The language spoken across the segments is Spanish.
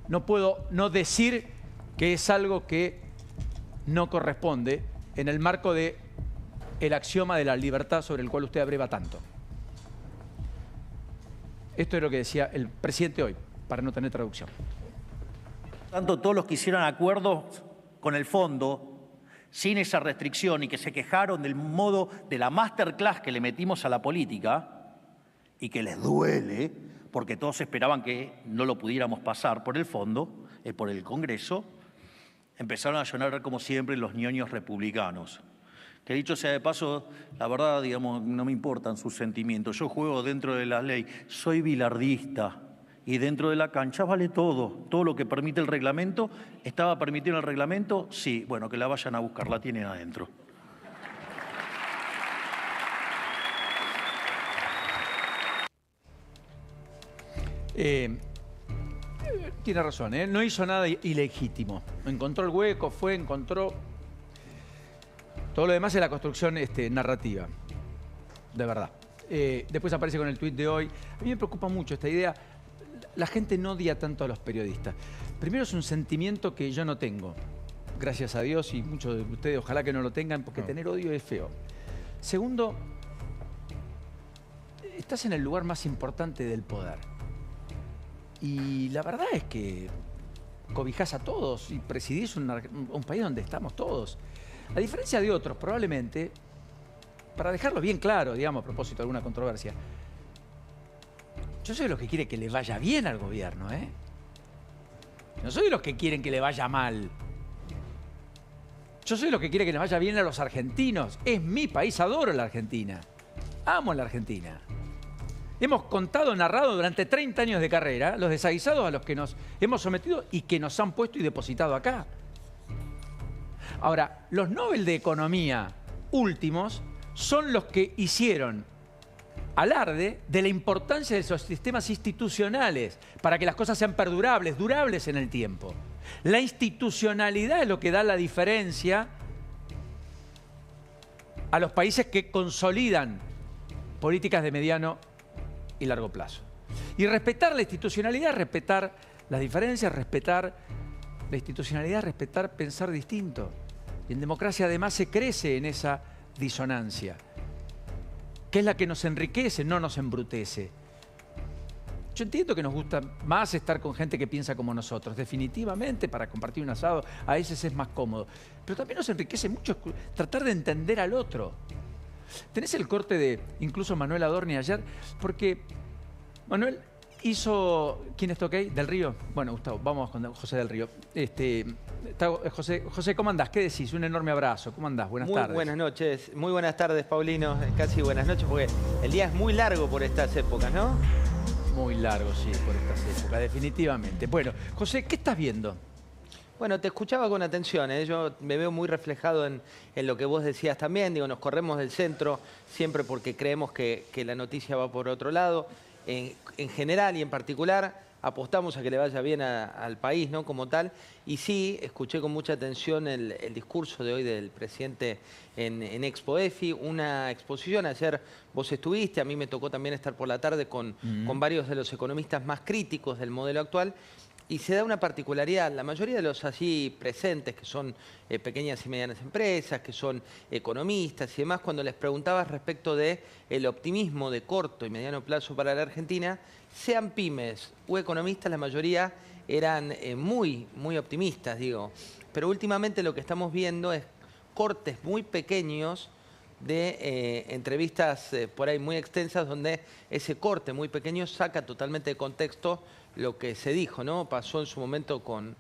no puedo no decir que es algo que no corresponde en el marco de el axioma de la libertad sobre el cual usted abreva tanto. Esto es lo que decía el presidente hoy, para no tener traducción. Tanto todos los que hicieron acuerdos con el fondo, sin esa restricción y que se quejaron del modo de la masterclass que le metimos a la política y que les duele, porque todos esperaban que no lo pudiéramos pasar por el fondo, por el Congreso, empezaron a llorar como siempre los ñoños republicanos. Que dicho sea de paso, la verdad, digamos, no me importan sus sentimientos. Yo juego dentro de la ley, soy bilardista y dentro de la cancha vale todo. Todo lo que permite el reglamento. ¿Estaba permitido en el reglamento? Sí. Bueno, que la vayan a buscar, la tienen adentro. Tiene razón, ¿eh? No hizo nada ilegítimo. Encontró el hueco, encontró... Todo lo demás es la construcción narrativa, de verdad. Después aparece con el tuit de hoy. A mí me preocupa mucho esta idea. La gente no odia tanto a los periodistas. Primero es un sentimiento que yo no tengo, gracias a Dios, y muchos de ustedes ojalá que no lo tengan, porque tener odio es feo. Segundo, estás en el lugar más importante del poder. Y la verdad es que cobijás a todos y presidís un país donde estamos todos. A diferencia de otros, probablemente, para dejarlo bien claro, digamos, a propósito de alguna controversia, yo soy de los que quiere que le vaya bien al gobierno, ¿eh? No soy de los que quieren que le vaya mal. Yo soy de los que quiere que le vaya bien a los argentinos. Es mi país, adoro la Argentina. Amo la Argentina. Hemos contado, narrado durante 30 años de carrera los desaguisados a los que nos hemos sometido y que nos han puesto y depositado acá. Ahora, los Nobel de Economía últimos son los que hicieron alarde de la importancia de esos sistemas institucionales para que las cosas sean perdurables, durables en el tiempo. La institucionalidad es lo que da la diferencia a los países que consolidan políticas de mediano y largo plazo. Y respetar la institucionalidad, respetar las diferencias, respetar la institucionalidad, respetar pensar distinto. Y en democracia además se crece en esa disonancia, que es la que nos enriquece, no nos embrutece. Yo entiendo que nos gusta más estar con gente que piensa como nosotros, definitivamente para compartir un asado a veces es más cómodo, pero también nos enriquece mucho tratar de entender al otro. Tenés el corte de incluso Manuel Adorni ayer, porque Manuel hizo... ¿Quién está ok? ¿Del Río? Bueno, Gustavo, vamos con José del Río. José, ¿cómo andás? ¿Qué decís? Un enorme abrazo. ¿Cómo andás? Buenas tardes. Muy buenas noches. Muy buenas tardes, Paulino. Casi buenas noches, porque el día es muy largo por estas épocas, ¿no? Muy largo, sí, por estas épocas, definitivamente. Bueno, José, ¿qué estás viendo? Bueno, te escuchaba con atención, ¿eh? Yo me veo muy reflejado en lo que vos decías también. Digo, nos corremos del centro siempre porque creemos que la noticia va por otro lado. En general y en particular apostamos a que le vaya bien al país, ¿no? Como tal. Y sí, escuché con mucha atención el discurso de hoy del presidente en Expo EFI, una exposición. Ayer vos estuviste, a mí me tocó también estar por la tarde con varios de los economistas más críticos del modelo actual. Y se da una particularidad, la mayoría de los allí presentes, que son pequeñas y medianas empresas, que son economistas y demás, cuando les preguntabas respecto del optimismo de corto y mediano plazo para la Argentina, sean pymes o economistas, la mayoría eran muy optimistas, digo. Pero últimamente lo que estamos viendo es cortes muy pequeños de entrevistas por ahí muy extensas, donde ese corte muy pequeño saca totalmente de contexto lo que se dijo, ¿no? Pasó en su momento con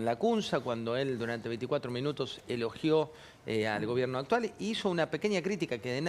Lacunza, cuando él durante 24 minutos elogió al gobierno actual e hizo una pequeña crítica que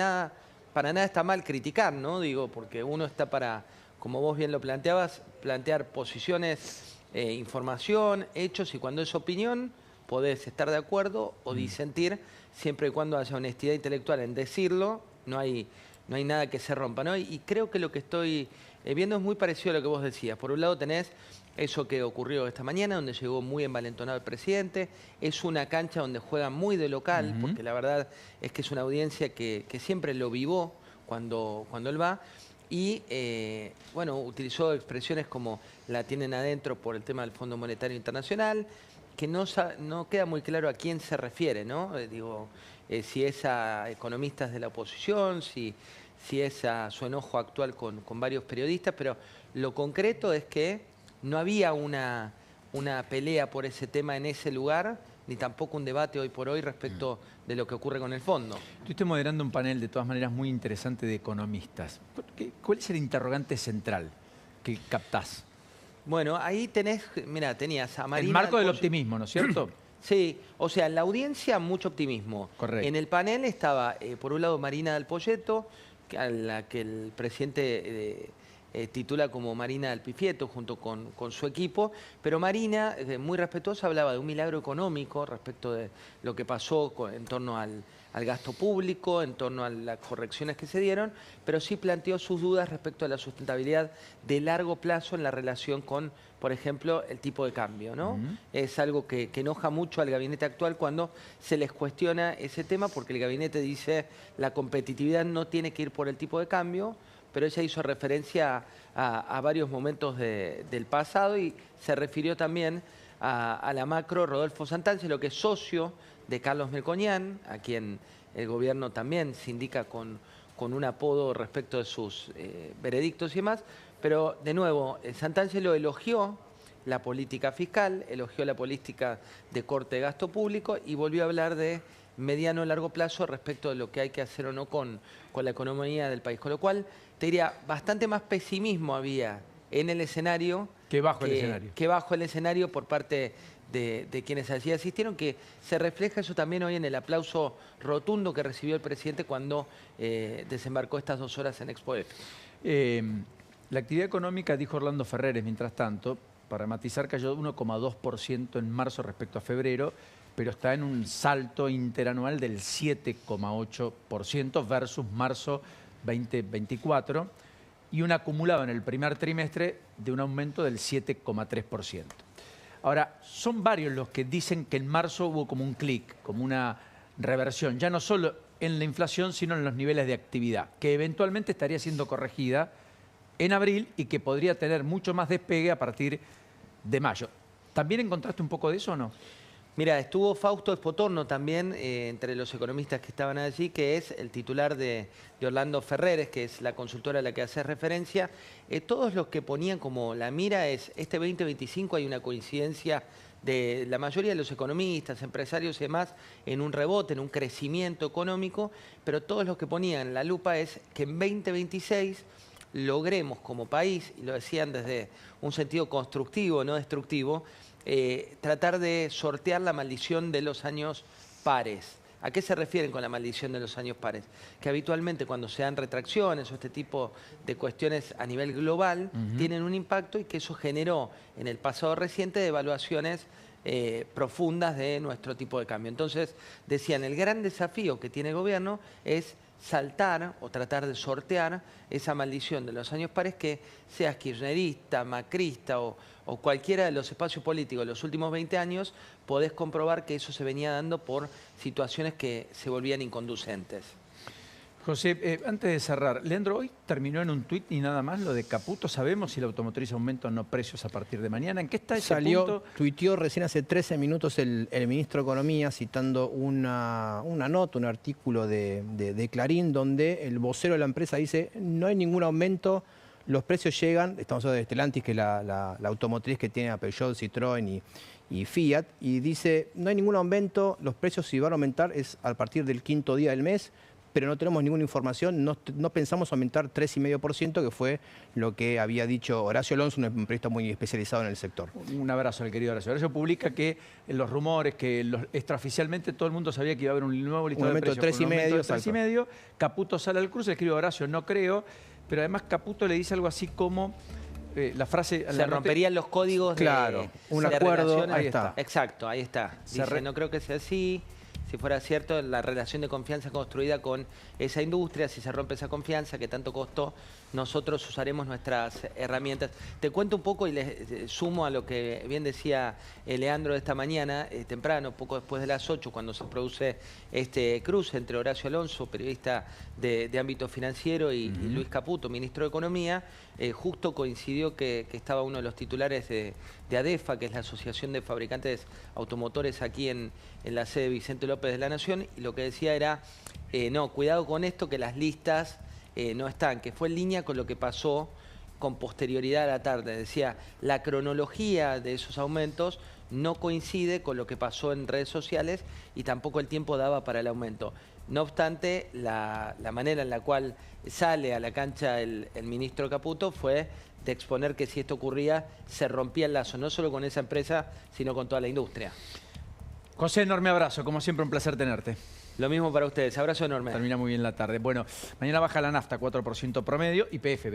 para nada está mal criticar, ¿no? Digo, porque uno está para, como vos bien lo planteabas, plantear posiciones, información, hechos, y cuando es opinión podés estar de acuerdo o disentir, siempre y cuando haya honestidad intelectual en decirlo, no hay nada que se rompa, ¿no? Y creo que lo que estoy viendo es muy parecido a lo que vos decías. Por un lado tenés eso que ocurrió esta mañana, donde llegó muy envalentonado el presidente. Es una cancha donde juega muy de local, porque la verdad es que es una audiencia que siempre lo vivó cuando él va. y bueno, utilizó expresiones como la tienen adentro por el tema del Fondo Monetario Internacional, que no queda muy claro a quién se refiere, ¿no? Si es a economistas de la oposición, si es a su enojo actual con varios periodistas, pero lo concreto es que no había una pelea por ese tema en ese lugar, ni tampoco un debate hoy por hoy respecto de lo que ocurre con el fondo. Estuviste moderando un panel de todas maneras muy interesante de economistas. ¿Cuál es el interrogante central que captás? Bueno, ahí tenías a Marina... El marco del optimismo, ¿no es cierto? Sí, o sea, en la audiencia mucho optimismo. Correcto. En el panel estaba, por un lado, Marina del Poyeto, a la que el presidente titula como Marina del Pifieto, junto con su equipo, pero Marina, muy respetuosa, hablaba de un milagro económico respecto de lo que pasó en torno al gasto público, en torno a las correcciones que se dieron, pero sí planteó sus dudas respecto a la sustentabilidad de largo plazo en la relación con, por ejemplo, el tipo de cambio, ¿no? Es algo que enoja mucho al gabinete actual cuando se les cuestiona ese tema, porque el gabinete dice la competitividad no tiene que ir por el tipo de cambio, pero ella hizo referencia a varios momentos del pasado y se refirió también a la macro Rodolfo Santangelo, que es socio de Carlos Melconian, a quien el gobierno también se indica con un apodo respecto de sus veredictos y demás. Pero, de nuevo, Santangelo elogió la política fiscal, elogió la política de corte de gasto público y volvió a hablar de mediano o largo plazo respecto de lo que hay que hacer o no con la economía del país. Con lo cual, te diría, bastante más pesimismo había en el escenario que bajo el escenario. Que bajo el escenario por parte de quienes allí asistieron, que se refleja eso también hoy en el aplauso rotundo que recibió el presidente cuando desembarcó estas 2 horas en Expo Expo. La actividad económica, dijo Orlando Ferreres, mientras tanto, para matizar, cayó 1,2% en marzo respecto a febrero, pero está en un salto interanual del 7,8% versus marzo 2024 y un acumulado en el primer trimestre de un aumento del 7,3%. Ahora, son varios los que dicen que en marzo hubo como un clic, como una reversión, ya no solo en la inflación, sino en los niveles de actividad, que eventualmente estaría siendo corregida en abril y que podría tener mucho más despegue a partir de mayo. ¿También encontraste un poco de eso o no? Mira, estuvo Fausto Espotorno también entre los economistas que estaban allí, que es el titular de Orlando Ferreres, que es la consultora a la que hace referencia. Todos los que ponían como la mira es, este 2025 hay una coincidencia de la mayoría de los economistas, empresarios y demás, en un rebote, en un crecimiento económico, pero todos los que ponían la lupa es que en 2026 logremos como país, y lo decían desde un sentido constructivo, no destructivo, tratar de sortear la maldición de los años pares. ¿A qué se refieren con la maldición de los años pares? Que habitualmente cuando se dan retracciones o este tipo de cuestiones a nivel global tienen un impacto y que eso generó en el pasado reciente devaluaciones profundas de nuestro tipo de cambio. Entonces, decían, el gran desafío que tiene el gobierno es saltar o tratar de sortear esa maldición de los años pares, que seas kirchnerista, macrista o cualquiera de los espacios políticos de los últimos 20 años, podés comprobar que eso se venía dando por situaciones que se volvían inconducentes. José, antes de cerrar, Leandro, hoy terminó en un tuit y nada más lo de Caputo. ¿Sabemos si la automotriz aumenta o no precios a partir de mañana? ¿En qué está ese punto? Tuiteó recién hace 13 minutos el ministro de Economía citando una nota, un artículo de Clarín, donde el vocero de la empresa dice no hay ningún aumento, los precios llegan, estamos hablando de Stellantis, que es la automotriz que tiene a Peugeot, Citroën y Fiat, y dice no hay ningún aumento, los precios si van a aumentar es a partir del 5º día del mes, pero no tenemos ninguna información, no pensamos aumentar 3,5%, que fue lo que había dicho Horacio Alonso, un periodista muy especializado en el sector. Un abrazo al querido Horacio. Horacio publica que los rumores, que extraoficialmente todo el mundo sabía que iba a haber un nuevo listado de precios. Un aumento de 3,5%. Caputo sale al cruce, le escribe Horacio, no creo, pero además Caputo le dice algo así como la frase... Se romperían los códigos claro, un acuerdo, ahí está. Exacto, ahí está. Dice, no creo que sea así. si fuera cierto, la relación de confianza construida con esa industria. Si se rompe esa confianza que tanto costó, nosotros usaremos nuestras herramientas. Te cuento un poco y les sumo a lo que bien decía Leandro esta mañana, temprano, poco después de las 8, cuando se produce este cruce entre Horacio Alonso, periodista de ámbito financiero, y Luis Caputo, ministro de Economía. Justo coincidió que estaba uno de los titulares de ADEFA, que es la Asociación de Fabricantes Automotores aquí en la sede Vicente López de la Nación, y lo que decía era, no, cuidado con esto, que las listas no están, que fue en línea con lo que pasó con posterioridad a la tarde. Decía, la cronología de esos aumentos no coincide con lo que pasó en redes sociales y tampoco el tiempo daba para el aumento. No obstante, la manera en la cual sale a la cancha el ministro Caputo fue de exponer que si esto ocurría, se rompía el lazo, no solo con esa empresa, sino con toda la industria. José, enorme abrazo. Como siempre, un placer tenerte. Lo mismo para ustedes. Abrazo enorme. Termina muy bien la tarde. Bueno, mañana baja la nafta 4% promedio, YPF.